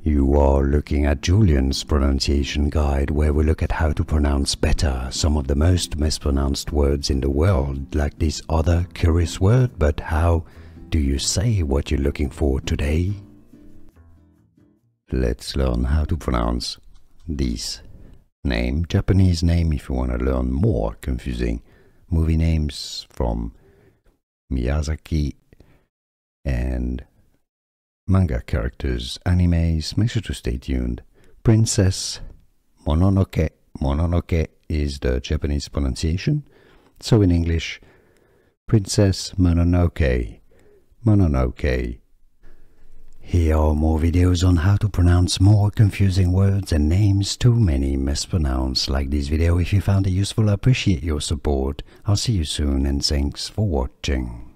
You are looking at Julian's pronunciation guide, where we look at how to pronounce better some of the most mispronounced words in the world, like this other curious word. But how do you say what you're looking for today? Let's learn how to pronounce this name, Japanese name, if you want to learn more confusing movie names from Miyazaki and manga characters, animes. Make sure to stay tuned. Princess Mononoke. Mononoke is the Japanese pronunciation. So in English, Princess Mononoke. Mononoke. Here are more videos on how to pronounce more confusing words and names too many mispronounced. Like this video if you found it useful. I appreciate your support. I'll see you soon and thanks for watching.